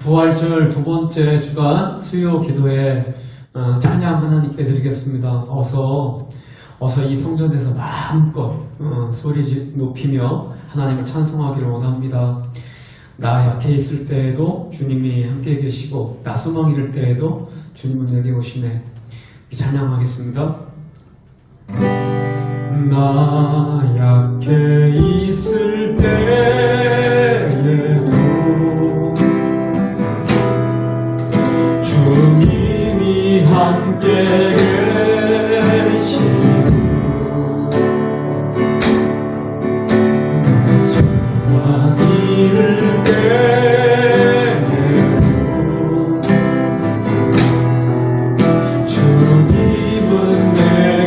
부활절 두 번째 주간 수요 기도에 찬양 하나님께 드리겠습니다. 어서 이 성전에서 마음껏 소리 높이며 하나님을 찬송하기를 원합니다. 나 약해 있을 때에도 주님이 함께 계시고 나 소망 잃을 때에도 주님은 내게 오시네. 찬양하겠습니다. 나 약해 있을 때에도 주님이 함께 계시고 나 소망 잃을 때에도 주님은 내게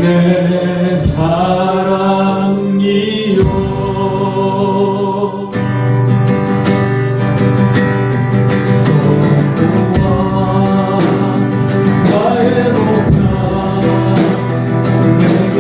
내 사랑이요 나의 목자 내게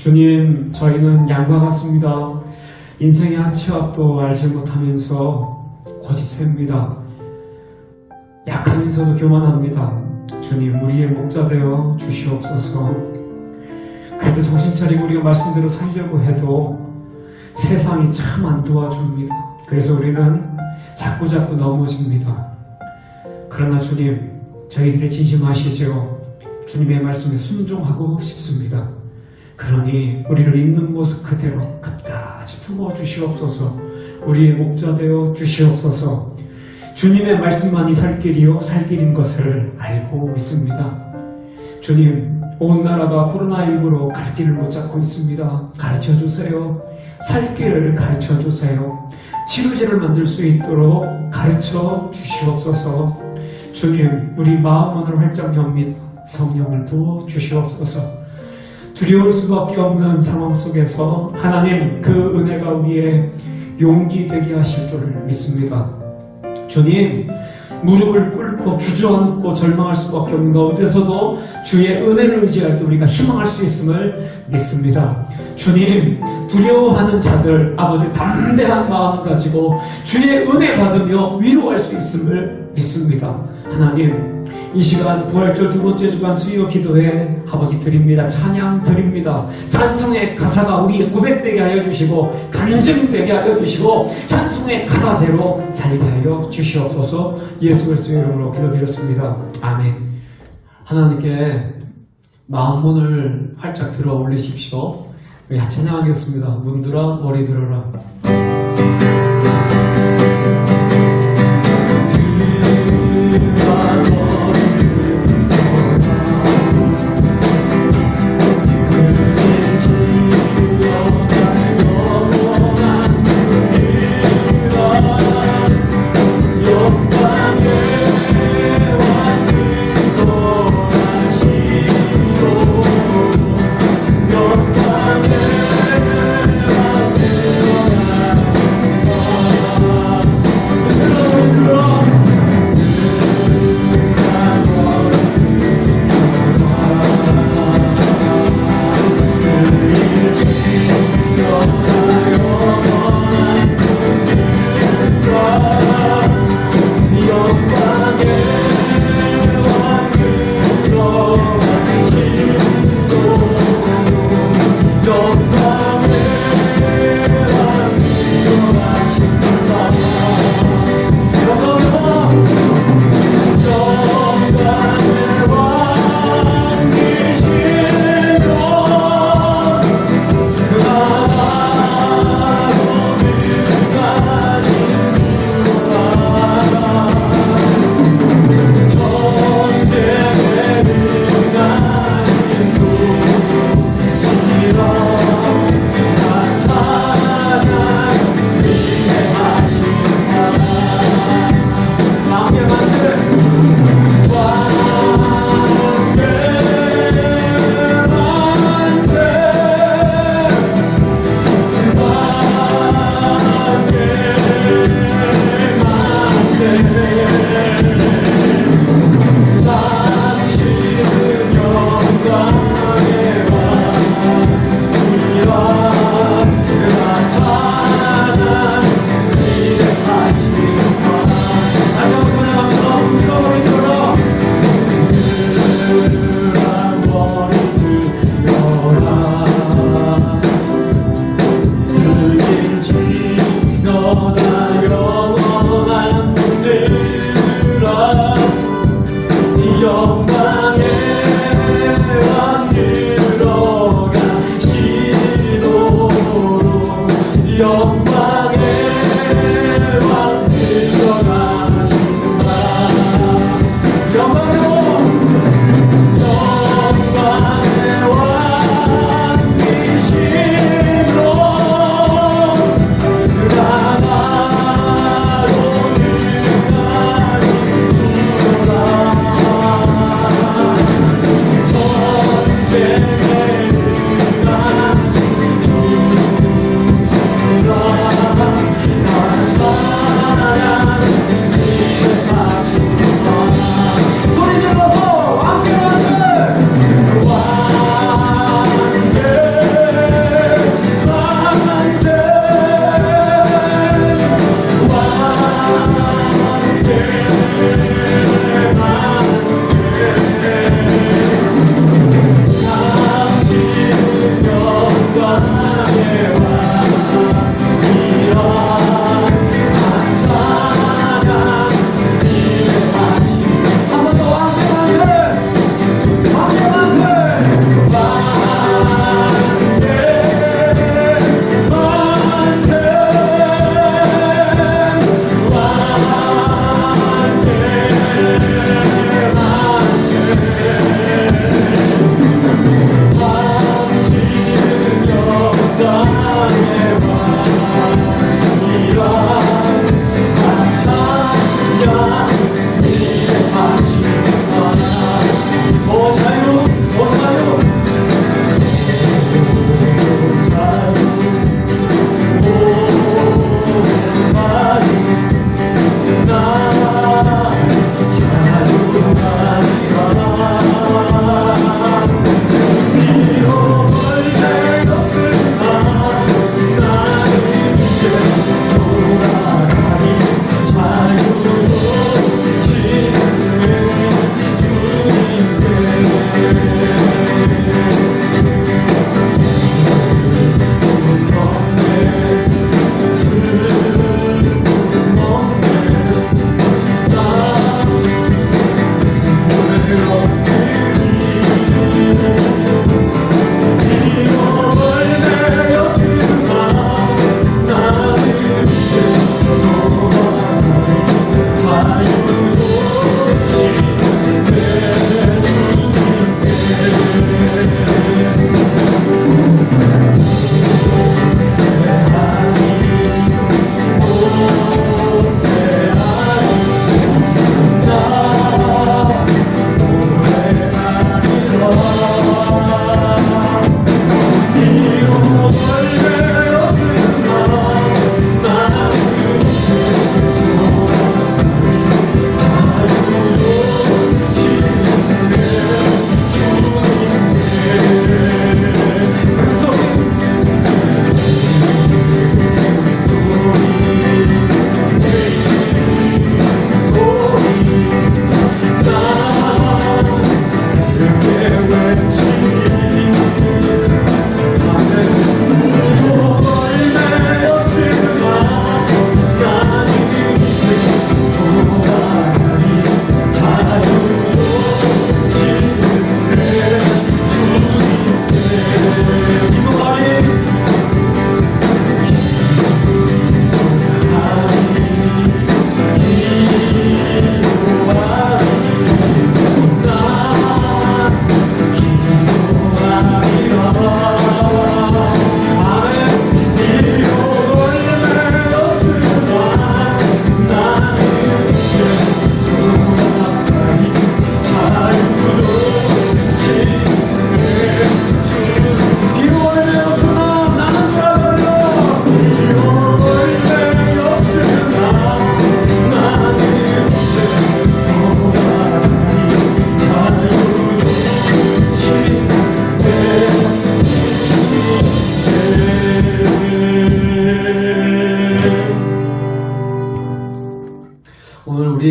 주님, 저희는 양과 같습니다. 인생의 한치 앞도 알지 못하면서 고집셉니다. 약하면서도 교만합니다. 주님, 우리의 목자 되어 주시옵소서. 그래도 정신 차리고 우리가 말씀대로 살려고 해도 세상이 참 안 도와줍니다. 그래서 우리는 자꾸자꾸 넘어집니다. 그러나 주님, 저희들이 진심하시죠. 주님의 말씀에 순종하고 싶습니다. 그러니 우리를 있는 모습 그대로 끝까지 품어주시옵소서. 우리의 목자 되어 주시옵소서. 주님의 말씀만이 살 길이요 살 길인 것을 알고 있습니다. 주님, 온 나라가 코로나19로 갈 길을 못 잡고 있습니다. 가르쳐주세요. 살 길을 가르쳐주세요. 치료제를 만들 수 있도록 가르쳐 주시옵소서. 주님, 우리 마음 오늘 활짝 엽니다. 성령을 부어 주시옵소서. 두려울 수밖에 없는 상황 속에서 하나님 그 은혜가 우리의 용기 되게 하실 줄 믿습니다. 주님, 무릎을 꿇고 주저앉고 절망할 수밖에 없는 가운데서도 주의 은혜를 의지할 때 우리가 희망할 수 있음을 믿습니다. 주님, 두려워하는 자들 아버지 담대한 마음 가지고 주의 은혜 받으며 위로할 수 있음을 믿습니다. 하나님, 이 시간 부활절 두 번째 주간 수요 기도에 아버지 드립니다. 찬양 드립니다. 찬송의 가사가 우리의 고백되게 하여 주시고 간증되게 하여 주시고 찬송의 가사대로 살게 하여 주시옵소서. 예수 그리스도의 이름으로 기도드렸습니다. 아멘. 하나님께 마음 문을 활짝 들어 올리십시오. 찬양하겠습니다. 문들아 머리 들어라.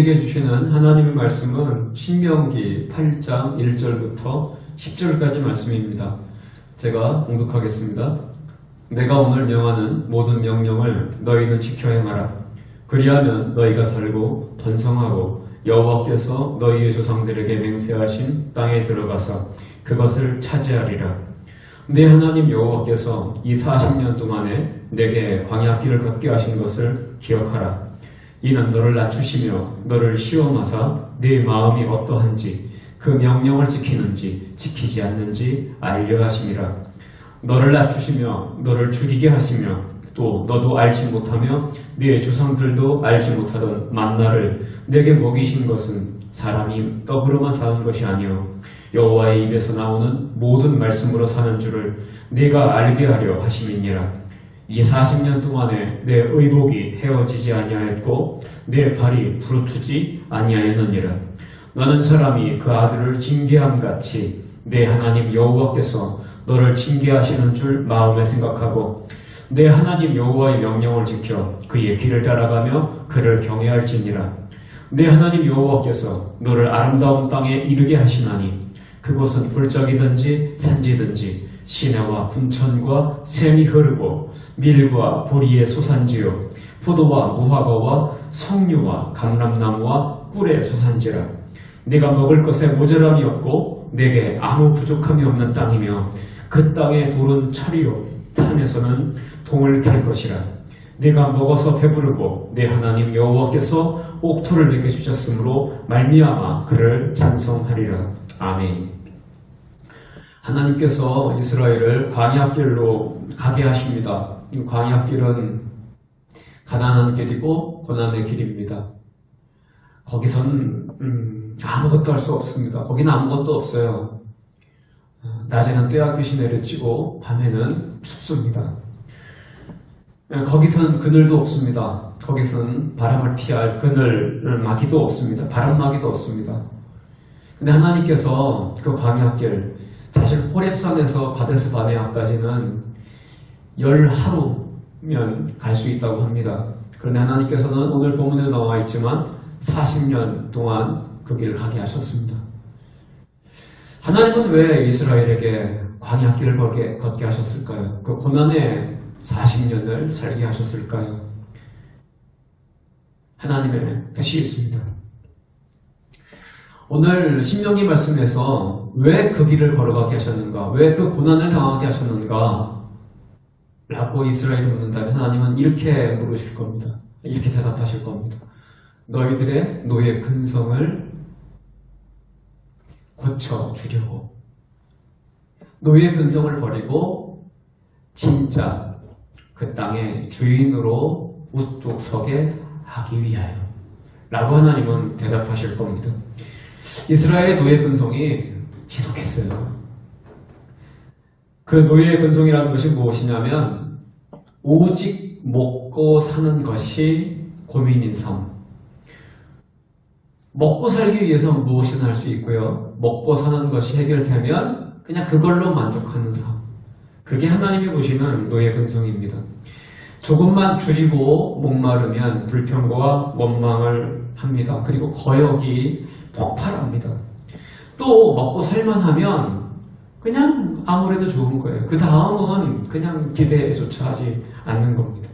우리에게 주시는 하나님의 말씀은 신명기 8장 1절부터 10절까지 말씀입니다. 제가 봉독하겠습니다. 내가 오늘 명하는 모든 명령을 너희는 지켜 행하라. 그리하면 너희가 살고 번성하고 여호와께서 너희의 조상들에게 맹세하신 땅에 들어가서 그것을 차지하리라. 내 하나님 여호와께서 이 40년 동안에 내게 광야길을 걷게 하신 것을 기억하라. 이는 너를 낮추시며 너를 시험하사 네 마음이 어떠한지 그 명령을 지키는지 지키지 않는지 알려 하심이라. 너를 낮추시며 너를 줄이게 하시며 또 너도 알지 못하며 네 조상들도 알지 못하던 만나를 내게 먹이신 것은 사람이 떡으로만 사는 것이 아니요 여호와의 입에서 나오는 모든 말씀으로 사는 줄을 네가 알게 하려 하심이니라. 이 40년 동안에 내 의복이 헤어지지 아니하였고 내 발이 부르트지 아니하였느니라. 너는 사람이 그 아들을 징계함같이 내 하나님 여호와께서 너를 징계하시는 줄 마음에 생각하고 내 하나님 여호와의 명령을 지켜 그의 길을 따라가며 그를 경외할지니라. 내 하나님 여호와께서 너를 아름다운 땅에 이르게 하시나니 그곳은 불적이든지 산지든지 시내와 분천과 샘이 흐르고 밀과 보리의 소산지요 포도와 무화과와 석류와 감람나무와 꿀의 소산지라. 네가 먹을 것에 모자람이 없고 내게 아무 부족함이 없는 땅이며 그 땅의 돌은 철이요 산에서는 동을 캘 것이라. 네가 먹어서 배부르고 내 하나님 여호와께서 옥토를 내게 주셨으므로 말미암아 그를 찬송하리라. 아멘. 하나님께서 이스라엘을 광야길로 가게 하십니다. 이 광야길은 가난한 길이고 고난의 길입니다. 거기선 아무것도 할 수 없습니다. 거기는 아무것도 없어요. 낮에는 떼약볕이 내려지고 밤에는 춥습니다. 거기선 그늘도 없습니다. 거기선 바람을 피할 그늘막이도 없습니다. 바람막이도 없습니다. 근데 하나님께서 그 광야길, 사실 호렙산에서 가데스 바네아까지는 10하루면 갈 수 있다고 합니다. 그런데 하나님께서는 오늘 본문에 나와 있지만 40년 동안 그 길을 가게 하셨습니다. 하나님은 왜 이스라엘에게 광야길을 걷게 하셨을까요? 그 고난의 40년을 살게 하셨을까요? 하나님의 뜻이 있습니다. 오늘 신명기 말씀에서 왜 그 길을 걸어가게 하셨는가? 왜 그 고난을 당하게 하셨는가? 라고 이스라엘이 묻는다면 하나님은 이렇게 물으실 겁니다. 이렇게 대답하실 겁니다. 너희들의 노예 근성을 고쳐주려고. 노예 근성을 버리고 진짜 그 땅의 주인으로 우뚝 서게 하기 위하여 라고 하나님은 대답하실 겁니다. 이스라엘의 노예 근성이 지독했어요. 그 노예 근성이라는 것이 무엇이냐면 오직 먹고 사는 것이 고민인 삶. 먹고 살기 위해서 무엇이든 할 수 있고요. 먹고 사는 것이 해결되면 그냥 그걸로 만족하는 삶. 그게 하나님이 보시는 노예 근성입니다. 조금만 줄이고 목마르면 불평과 원망을 합니다. 그리고 거역이 폭발합니다. 또 먹고 살만하면 그냥 아무래도 좋은 거예요. 그 다음은 그냥 기대조차 하지 않는 겁니다.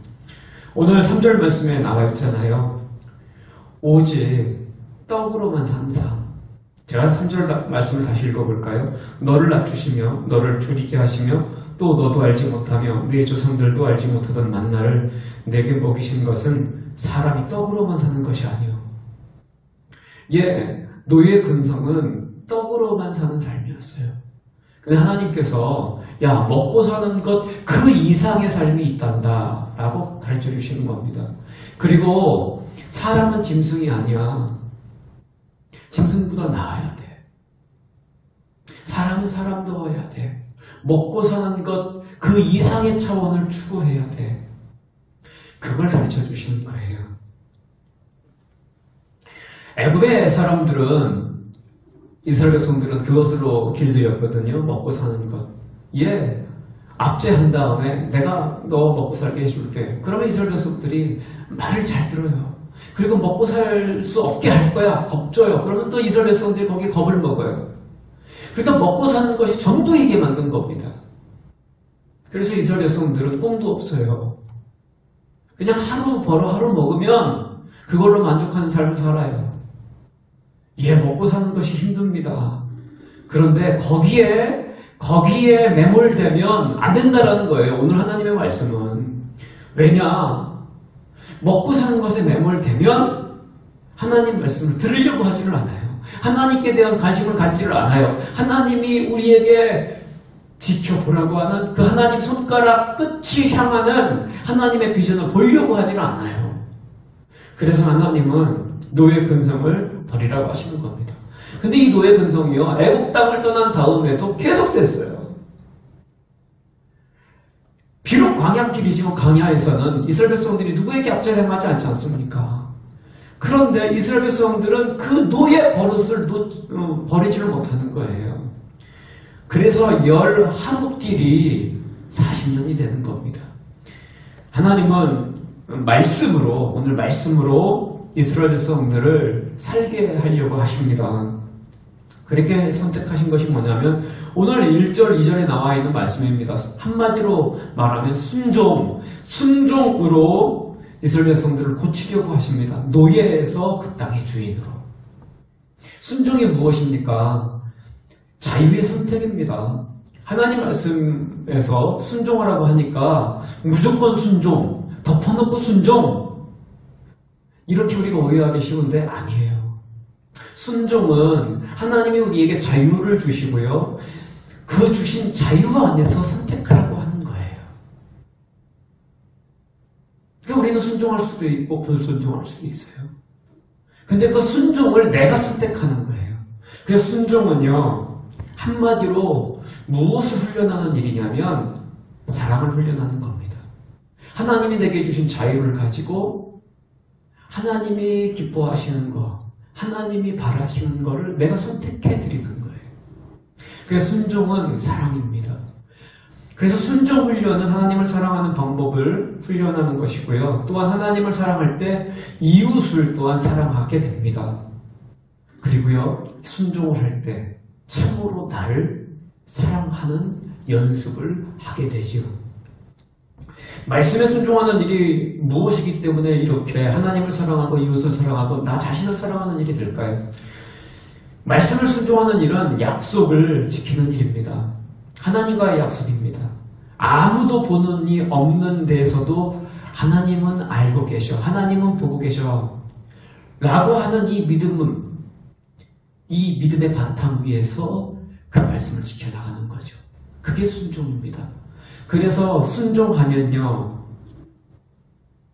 오늘 3절 말씀에 나와 있잖아요. 오직 떡으로만 사는 삶. 제가 3절 말씀을 다시 읽어볼까요? 너를 낮추시며 너를 줄이게 하시며 또 너도 알지 못하며 네 조상들도 알지 못하던 만나를 내게 먹이신 것은 사람이 떡으로만 사는 것이 아니요. 예, 노예 근성은 떡으로만 사는 삶이었어요. 근데 하나님께서 야, 먹고 사는 것 그 이상의 삶이 있단다 라고 가르쳐 주시는 겁니다. 그리고 사람은 짐승이 아니야. 짐승보다 나아야 돼. 사람은 사람다워야 돼. 먹고 사는 것 그 이상의 차원을 추구해야 돼. 그걸 가르쳐 주시는 거예요. 애굽의 사람들은, 이스라엘 백성들은 그것으로 길들였거든요. 먹고 사는 것. 예, 압제한 다음에 내가 너 먹고 살게 해줄게. 그러면 이스라엘 백성들이 말을 잘 들어요. 그리고 먹고 살 수 없게 할 거야. 겁줘요. 그러면 또 이스라엘 백성들이 거기에 겁을 먹어요. 그러니까 먹고 사는 것이 전부이게 만든 겁니다. 그래서 이스라엘 백성들은 꿈도 없어요. 그냥 하루 벌어 하루 먹으면 그걸로 만족하는 삶을 살아요. 예, 먹고 사는 것이 힘듭니다. 그런데 거기에 매몰되면 안 된다라는 거예요. 오늘 하나님의 말씀은. 왜냐? 먹고 사는 것에 매몰되면 하나님 말씀을 들으려고 하지를 않아요. 하나님께 대한 관심을 갖지를 않아요. 하나님이 우리에게 지켜보라고 하는 그 하나님 손가락 끝이 향하는 하나님의 비전을 보려고 하지는 않아요. 그래서 하나님은 노예 근성을 버리라고 하시는 겁니다. 근데 이 노예 근성이요, 애국 땅을 떠난 다음에도 계속됐어요. 비록 광야길이지만 광야에서는 이스라엘 백성들이 누구에게 압제당하지 않지 않습니까? 그런데 이스라엘 백성들은 그 노예 버릇을 버리지를 못하는 거예요. 그래서 11길이 40년이 되는 겁니다. 하나님은 오늘 말씀으로 이스라엘 백성들을 살게 하려고 하십니다. 그렇게 선택하신 것이 뭐냐면 오늘 1절, 2절에 나와 있는 말씀입니다. 한마디로 말하면 순종으로 이스라엘 백성들을 고치려고 하십니다. 노예에서 그 땅의 주인으로. 순종이 무엇입니까? 자유의 선택입니다. 하나님 말씀에서 순종하라고 하니까 무조건 순종, 덮어놓고 순종, 이렇게 우리가 오해하기 쉬운데 아니에요. 순종은 하나님이 우리에게 자유를 주시고요, 그 주신 자유 안에서 선택하라고 하는 거예요. 그러니까 우리는 순종할 수도 있고 불순종할 수도 있어요. 근데 그 순종을 내가 선택하는 거예요. 그래서 순종은요, 한마디로 무엇을 훈련하는 일이냐면 사랑을 훈련하는 겁니다. 하나님이 내게 주신 자유를 가지고 하나님이 기뻐하시는 것, 하나님이 바라시는 것을 내가 선택해 드리는 거예요. 그래서 순종은 사랑입니다. 그래서 순종 훈련은 하나님을 사랑하는 방법을 훈련하는 것이고요. 또한 하나님을 사랑할 때 이웃을 또한 사랑하게 됩니다. 그리고요, 순종을 할 때 참으로 나를 사랑하는 연습을 하게 되지요. 말씀에 순종하는 일이 무엇이기 때문에 이렇게 하나님을 사랑하고 이웃을 사랑하고 나 자신을 사랑하는 일이 될까요? 말씀을 순종하는 일은 약속을 지키는 일입니다. 하나님과의 약속입니다. 아무도 보는 이 없는 데에서도 하나님은 알고 계셔, 하나님은 보고 계셔 라고 하는 이 믿음은, 이 믿음의 바탕 위에서 그 말씀을 지켜나가는 거죠. 그게 순종입니다. 그래서 순종하면요,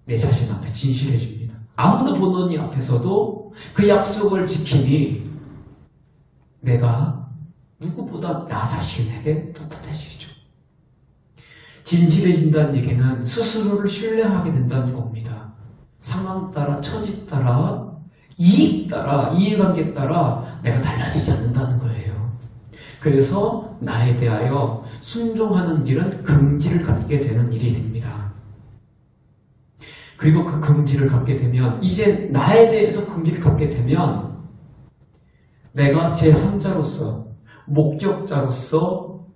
내 자신 앞에 진실해집니다. 아무도 보는 이 앞에서도 그 약속을 지키니 내가 누구보다 나 자신에게 떳떳해지죠. 진실해진다는 얘기는 스스로를 신뢰하게 된다는 겁니다. 상황 따라, 처지 따라, 이익 따라, 이해관계 따라 내가 달라지지 않는다는 거예요. 그래서 나에 대하여 순종하는 길은 긍지를 갖게 되는 일이 됩니다. 그리고 그 긍지를 갖게 되면, 이제 나에 대해서 긍지를 갖게 되면 내가 제3자로서, 목격자로서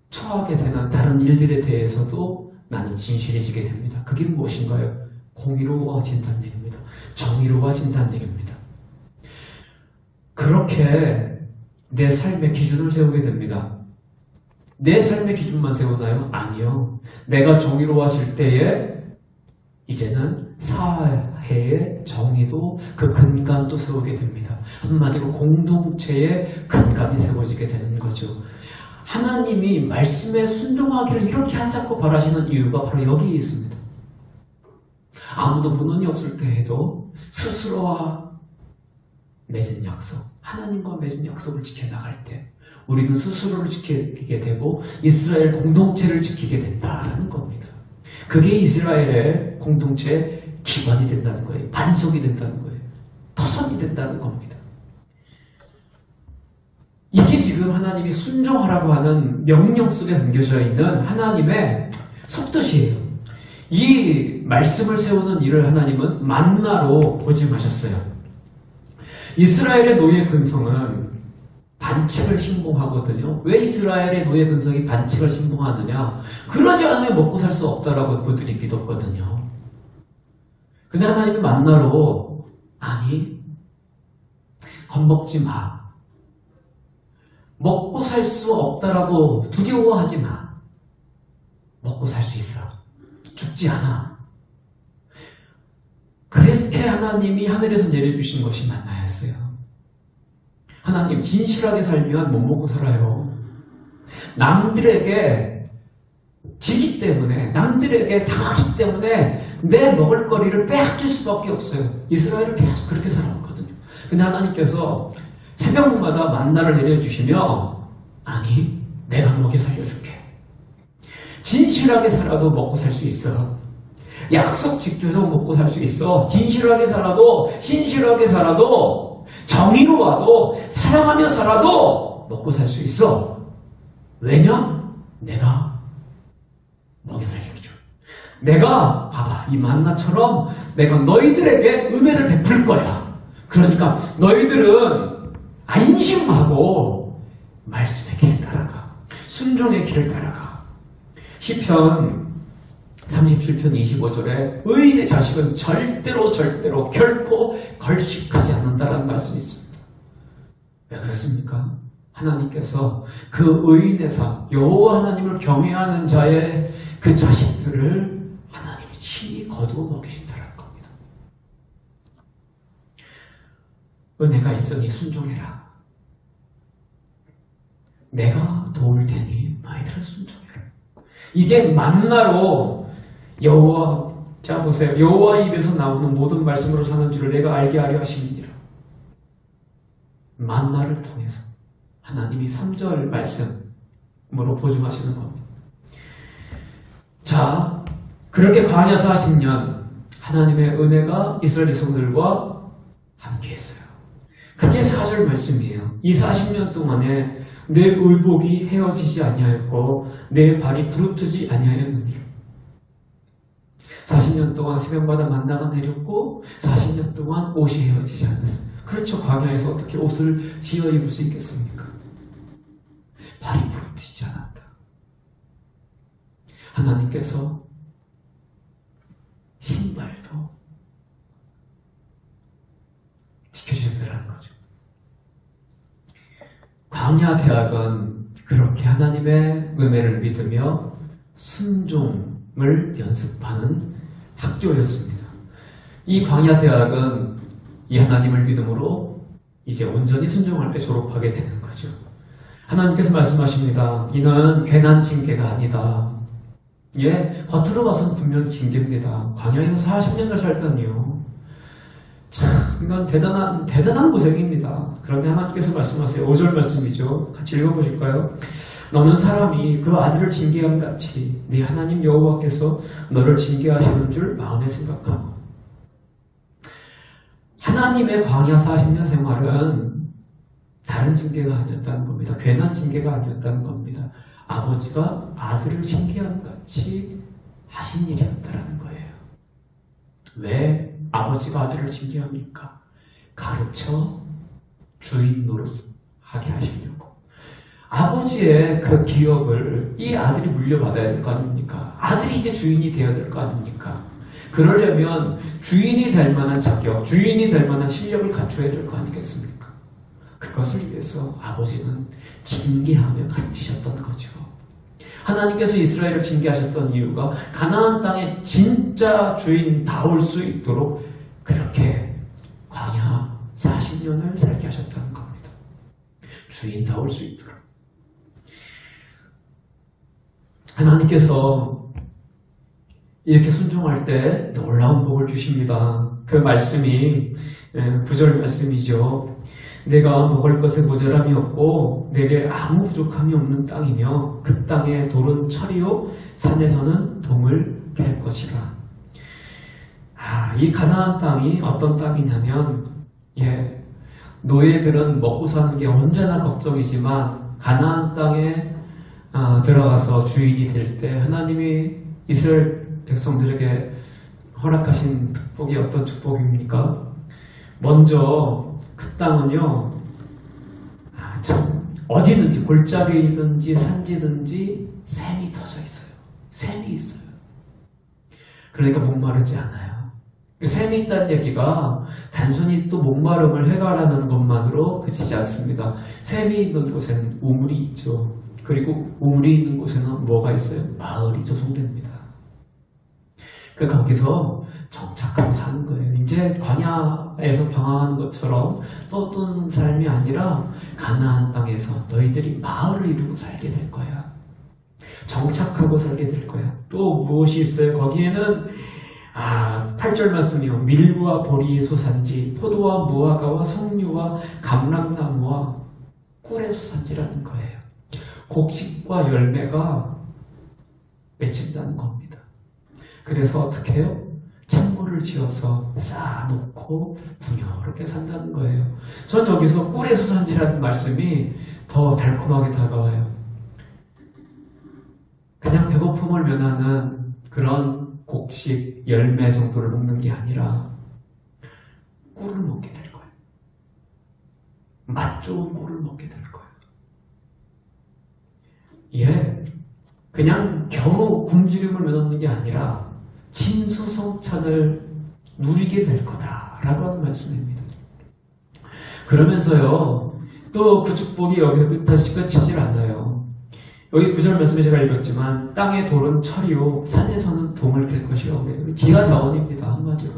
처하게 되는 다른 일들에 대해서도 나는 진실해지게 됩니다. 그게 무엇인가요? 공의로워진다는 얘기입니다. 정의로워진다는 얘기입니다. 그렇게 내 삶의 기준을 세우게 됩니다. 내 삶의 기준만 세우나요? 아니요. 내가 정의로워질 때에 이제는 사회의 정의도, 그 근간도 세우게 됩니다. 한마디로 공동체의 근간이 세워지게 되는 거죠. 하나님이 말씀에 순종하기를 이렇게 한사코 바라시는 이유가 바로 여기에 있습니다. 아무도 문헌이 없을 때에도 스스로와 맺은 약속, 하나님과 맺은 약속을 지켜나갈 때 우리는 스스로를 지키게 되고 이스라엘 공동체를 지키게 된다는 겁니다. 그게 이스라엘의 공동체의 기반이 된다는 거예요. 반석이 된다는 거예요. 터전이 된다는 겁니다. 이게 지금 하나님이 순종하라고 하는 명령 속에 담겨져 있는 하나님의 속뜻이에요. 이 말씀을 세우는 일을 하나님은 만나로 보증하셨어요. 이스라엘의 노예 근성은 반칙을 신봉하거든요. 왜 이스라엘의 노예 근성이 반칙을 신봉하느냐? 그러지 않으면 먹고 살 수 없다라고 그들이 믿었거든요. 근데 하나님이 만나로 아니, 겁먹지 마. 먹고 살 수 없다라고 두려워하지 마. 먹고 살 수 있어. 죽지 않아. 그렇게 하나님이 하늘에서 내려주신 것이 만나였어요. 하나님 진실하게 살면 못 먹고 살아요. 남들에게 지기 때문에, 남들에게 당하기 때문에 내 먹을거리를 빼앗길 수밖에 없어요. 이스라엘은 계속 그렇게 살아왔거든요. 근데 하나님께서 새벽마다 만나를 내려주시며 아니, 내가 먹여 살려줄게. 진실하게 살아도 먹고 살 수 있어. 약속 지켜서 먹고 살 수 있어. 진실하게 살아도, 신실하게 살아도, 정의로 와도, 사랑하며 살아도 먹고 살 수 있어. 왜냐? 내가 먹여 살려줘. 내가 봐봐, 이 만나처럼 내가 너희들에게 은혜를 베풀 거야. 그러니까 너희들은 안심하고 말씀의 길을 따라가. 순종의 길을 따라가. 시편 37편 25절에 의인의 자식은 절대로 결코 걸식하지 않는다라는 말씀이 있습니다. 왜 그렇습니까? 하나님께서 그 의인의 삶, 여호와 하나님을 경외하는 자의 그 자식들을 하나님이 친히 거두어 먹이신다는 겁니다. 은혜가 있으니 순종해라. 내가 도울 테니 너희들은 순종해라. 이게 만나로 여호와, 자 보세요. 여호와 입에서 나오는 모든 말씀으로 사는 줄을 내가 알게 하려 하심이니라. 만나를 통해서 하나님이 3절 말씀으로 보증하시는 겁니다. 자, 그렇게 광야 40년 하나님의 은혜가 이스라엘 백성들과 함께 했어요. 그게 4절 말씀이에요. 이 40년 동안에 내 의복이 헤어지지 아니하였고 내 발이 부르트지 아니하였느니라. 40년 동안 새벽마다 만나가 내렸고 40년 동안 옷이 헤어지지 않았어요. 그렇죠. 광야에서 어떻게 옷을 지어 입을 수 있겠습니까? 발이 부르트지 않았다. 하나님께서 신발도 지켜주셨다는 거죠. 광야 대학은 그렇게 하나님의 은혜를 믿으며 순종을 연습하는 학교였습니다. 이 광야 대학은 이 하나님을 믿음으로 이제 온전히 순종할 때 졸업하게 되는 거죠. 하나님께서 말씀하십니다. 이는 괜한 징계가 아니다. 예, 겉으로 봐서는 분명히 징계입니다. 광야에서 40년을 살다니요. 참, 이건 대단한 고생입니다. 그런데 하나님께서 말씀하세요. 5절 말씀이죠. 같이 읽어보실까요? 너는 사람이 그 아들을 징계함 같이 네 하나님 여호와께서 너를 징계하시는 줄 마음에 생각하고. 하나님의 광야 40년 생활은 다른 징계가 아니었다는 겁니다. 괜한 징계가 아니었다는 겁니다. 아버지가 아들을 징계함 같이 하신 일이었다는 거예요. 왜 아버지가 아들을 징계합니까? 가르쳐 주인 노릇하게 하시려고. 아버지의 그 기업을 이 아들이 물려받아야 될 거 아닙니까? 아들이 이제 주인이 되어야 될 거 아닙니까? 그러려면 주인이 될 만한 자격, 주인이 될 만한 실력을 갖춰야 될 거 아니겠습니까? 그것을 위해서 아버지는 징계하며 가르치셨던 거죠. 하나님께서 이스라엘을 징계하셨던 이유가 가나안 땅에 진짜 주인다울 수 있도록 그렇게 광야 40년을 살게 하셨다는 겁니다. 주인다울 수 있도록. 하나님께서 이렇게 순종할 때 놀라운 복을 주십니다. 그 말씀이 9절 말씀이죠. 내가 먹을 것에 모자람이 없고 내게 아무 부족함이 없는 땅이며 그 땅의 돌은 철이요 산에서는 동을 캘 것이라. 이 가나안 땅이 어떤 땅이냐면 노예들은 먹고 사는 게 언제나 걱정이지만 가나안 땅에 들어가서 주인이 될 때 하나님이 이스라엘 백성들에게 허락하신 축복이 어떤 축복입니까? 먼저 그 땅은요, 참 어디든지 골짜기든지 산지든지 샘이 터져 있어요. 샘이 있어요. 그러니까 목마르지 않아요. 샘이 있다는 얘기가 단순히 또 목마름을 해결하는 것만으로 그치지 않습니다. 샘이 있는 곳에는 우물이 있죠. 그리고 우물이 있는 곳에는 뭐가 있어요? 마을이 조성됩니다. 그러니까 거기서 정착하고 사는 거예요. 이제 광야에서 방황하는 것처럼 떠도는 삶이 아니라 가나안 땅에서 너희들이 마을을 이루고 살게 될 거야. 정착하고 살게 될 거야. 또 무엇이 있어요? 거기에는 8절 말씀이요. 밀과 보리의 소산지, 포도와 무화과와 석류와 감람나무와 꿀의 소산지라는 거예요. 곡식과 열매가 맺힌다는 겁니다. 그래서 어떻게 해요? 창고를 지어서 쌓아놓고 풍요롭게 산다는 거예요. 전 여기서 꿀의 소산지라는 말씀이 더 달콤하게 다가와요. 그냥 배고픔을 면하는 그런 곡식, 열매 정도를 먹는 게 아니라 꿀을 먹게 될 거예요. 맛 좋은 꿀을 먹게 될 거예요. 예, 그냥 겨우 굶주림을 면하는 게 아니라 진수성찬을 누리게 될 거다라고 하는 말씀입니다. 그러면서요, 또 그 축복이 여기서 끝이질 않아요. 여기 9절 말씀에 제가 읽었지만 땅의 돌은 철이요 산에서는 동을 캘 것이요. 지하 자원입니다. 한마디로.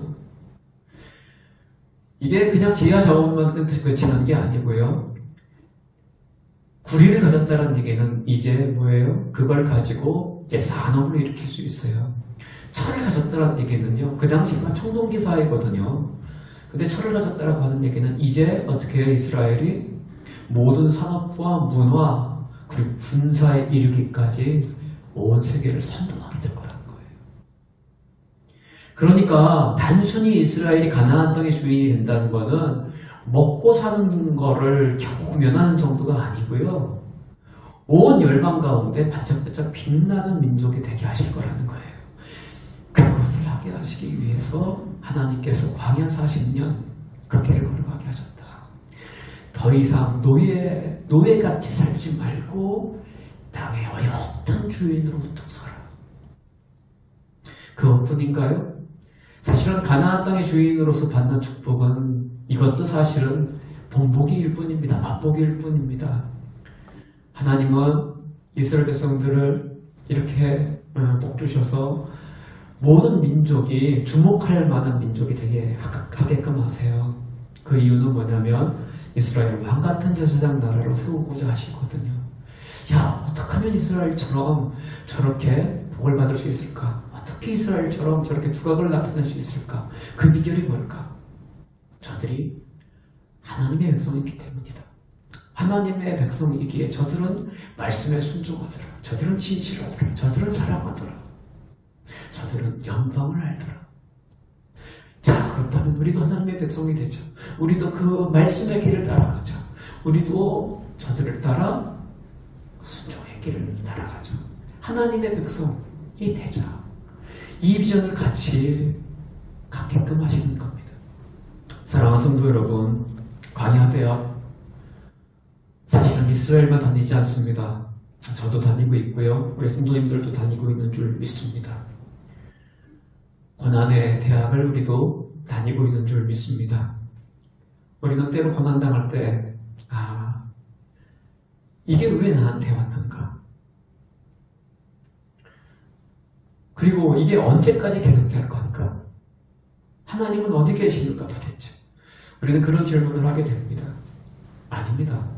이게 그냥 지하 자원만 그치는 게 아니고요. 구리를 가졌다는 얘기는 이제 뭐예요? 그걸 가지고 이제 산업을 일으킬 수 있어요. 철을 가졌다는 얘기는요. 그 당시가 청동기 사회거든요. 근데 철을 가졌다라고 하는 얘기는 이제 어떻게 해요? 이스라엘이 모든 산업과 문화 그리고 군사에 이르기까지 온 세계를 선동하게 될 거라는 거예요. 그러니까 단순히 이스라엘이 가나안 땅의 주인이 된다는 것은 먹고 사는 거를 겨우 면하는 정도가 아니고요. 온 열방 가운데 반짝반짝 빛나는 민족이 되게 하실 거라는 거예요. 그것을 하게 하시기 위해서 하나님께서 광야 40년 그 길을 걸어가게 하셨다. 더 이상 노예같이 살지 말고 땅의 어떤 주인으로 우뚝 서라. 그것뿐인가요? 사실은 가나안 땅의 주인으로서 받는 축복은 이것도 사실은 본보기일 뿐입니다. 맛보기일 뿐입니다. 하나님은 이스라엘 백성들을 이렇게 복 주셔서 모든 민족이 주목할 만한 민족이 되게 하게끔 하세요. 그 이유는 뭐냐면 이스라엘 왕같은 제사장 나라로 세우고자 하시거든요. 야, 어떻게 하면 이스라엘처럼 저렇게 복을 받을 수 있을까? 어떻게 이스라엘처럼 저렇게 두각을 나타낼 수 있을까? 그 비결이 뭘까? 저들이 하나님의 백성이기 때문이다. 하나님의 백성이기에 저들은 말씀에 순종하더라. 저들은 진실하더라. 저들은 사랑하더라. 저들은 영광을 알더라. 자, 그렇다면 우리도 하나님의 백성이 되자. 우리도 그 말씀의 길을 따라가자. 우리도 저들을 따라 순종의 길을 따라가자. 하나님의 백성이 되자. 이 비전을 같이 갖게끔 하시는 겁니다. 사랑하는 성도 여러분, 광야대학 사실은 이스라엘만 다니지 않습니다. 저도 다니고 있고요. 우리 성도님들도 다니고 있는 줄 믿습니다. 고난의 대학을 우리도 다니고 있는 줄 믿습니다. 우리는 때로 고난당할 때 이게 왜 나한테 왔는가? 그리고 이게 언제까지 계속될 건가? 하나님은 어디 계시는가 도대체? 우리는 그런 질문을 하게 됩니다. 아닙니다.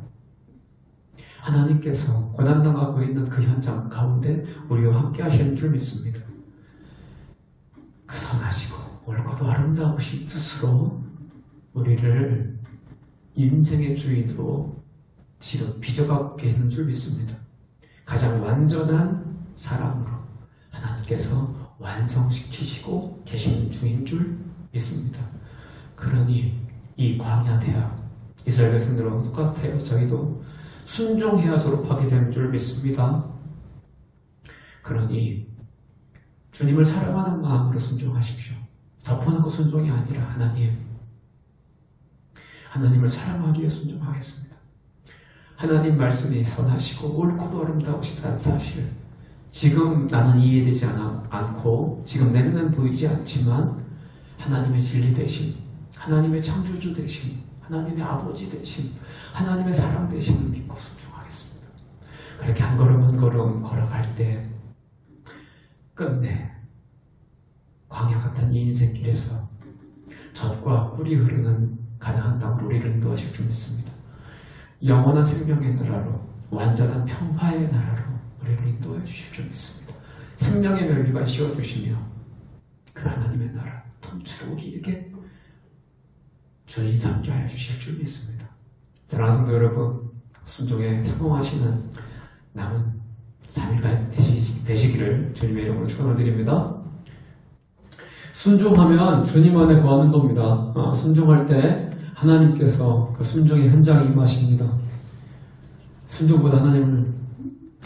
하나님께서 고난당하고 있는 그 현장 가운데 우리와 함께 하시는 줄 믿습니다. 그 선하시고 옳고도 아름다우신 뜻으로 우리를 인생의 주인으로 지금 빚어가고 계시는 줄 믿습니다. 가장 완전한 사랑으로 하나님께서 완성시키시고 계시는 주인 줄 믿습니다. 그러니 이 광야대학 이스라엘 백성들과 똑같아요. 저희도 순종해야 졸업하게 되는 줄 믿습니다. 그러니 주님을 사랑하는 마음으로 순종하십시오. 덮어놓고 순종이 아니라 하나님을 사랑하기 위해 순종하겠습니다. 하나님 말씀이 선하시고 옳고도 아름다우시다는 사실, 지금 나는 이해되지 않고 지금 내 눈엔 보이지 않지만 하나님의 진리 되심, 하나님의 창조주 되심, 하나님의 아버지 되심, 하나님의 사랑 되심을 믿고 순종하겠습니다. 그렇게 한 걸음 한 걸음 걸어갈 때 끝내 광야 같은 이 인생길에서 젖과 꿀이 흐르는 가나안 땅으로 우리를 인도하실 줄 믿습니다. 영원한 생명의 나라로, 완전한 평화의 나라로 우리를 인도해 주실 줄 믿습니다. 생명의 멸류관 씌워주시며 그 하나님의 나라 통째로 우리에게 주인 삼게 하여 주실 줄 믿습니다. 사랑하는 성도 여러분, 순종에 성공하시는 남은 3일간 되시기를 주님의 이름으로 축원을 드립니다. 순종하면 주님 안에 거하는 겁니다. 순종할 때 하나님께서 그 순종의 현장에 임하십니다. 순종보다 하나님을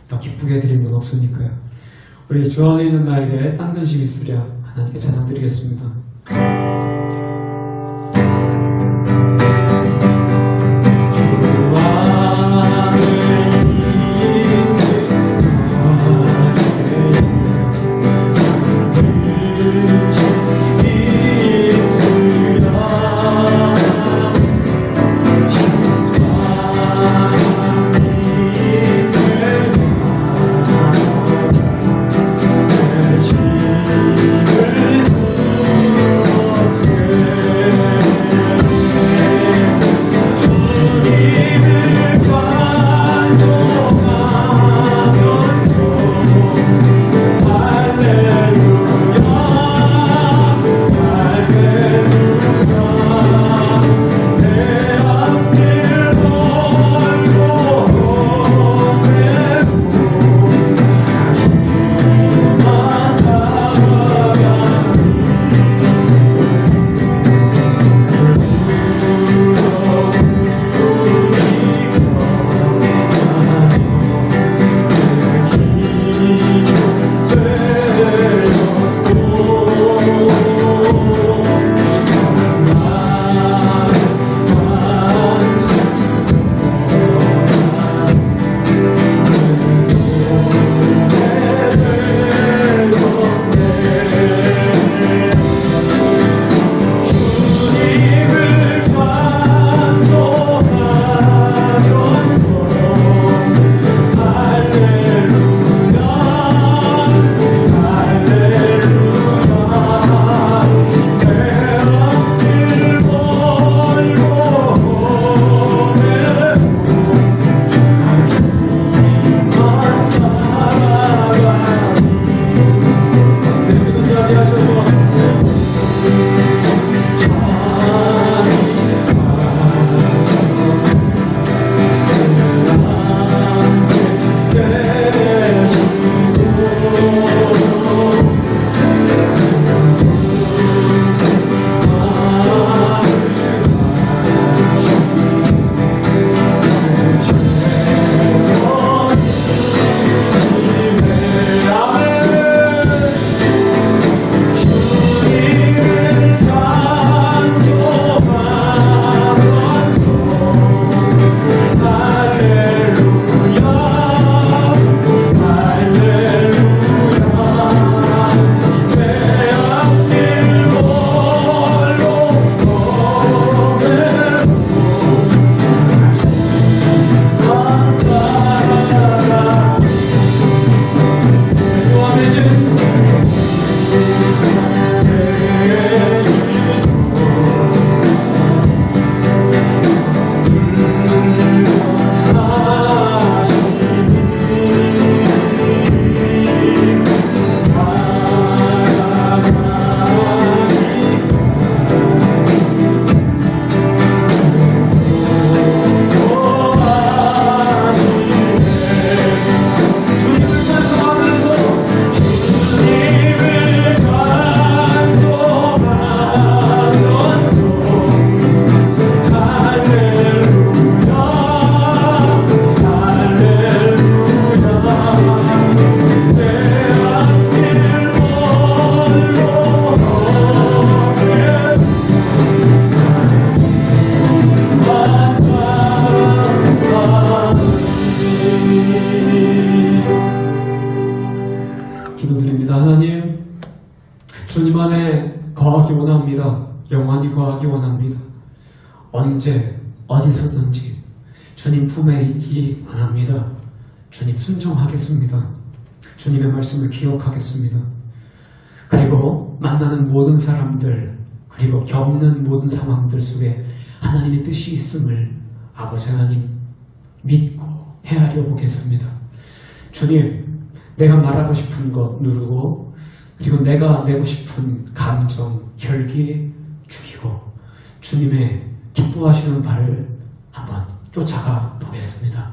더 기쁘게 해드리는 건 없으니까요. 우리 주 안에 있는 나에게 딴 근심 있으랴 하나님께 찬양 드리겠습니다. 기도드립니다. 하나님, 주님 안에 거하기 원합니다. 영원히 거하기 원합니다. 언제 어디서든지 주님 품에 있기 원합니다. 주님 순종하겠습니다. 주님의 말씀을 기억하겠습니다. 그리고 만나는 모든 사람들, 그리고 겪는 모든 상황들 속에 하나님의 뜻이 있음을 아버지 하나님 믿고 헤아려 보겠습니다. 주님, 내가 말하고 싶은 것 누르고, 그리고 내가 내고 싶은 감정, 혈기 죽이고 주님의 기뻐하시는 바를 한번 쫓아가 보겠습니다.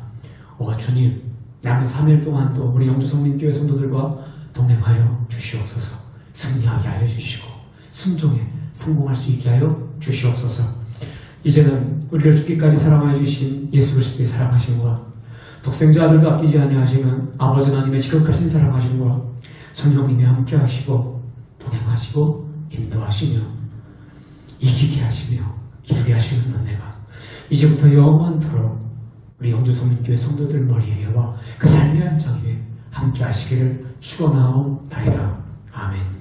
주님, 남은 3일 동안도 우리 영주성민교회 성도들과 동행하여 주시옵소서. 승리하게 하여 주시고 순종에 성공할 수 있게 하여 주시옵소서. 이제는 우리를 죽기까지 사랑하여 주신 예수 그리스도의 사랑하심과 독생자 아들도 아끼지 아니하시는 아버지 하나님의 지극하신 사랑하심과 성령님이 함께 하시고 동행하시고 인도하시며 이기게 하시며 이루게 하시는 은혜가 이제부터 영원토록 우리 영주성민교회 성도들 머리 위와 그 삶의 현장 위에 함께 하시기를 축원하옵나이다. 아멘.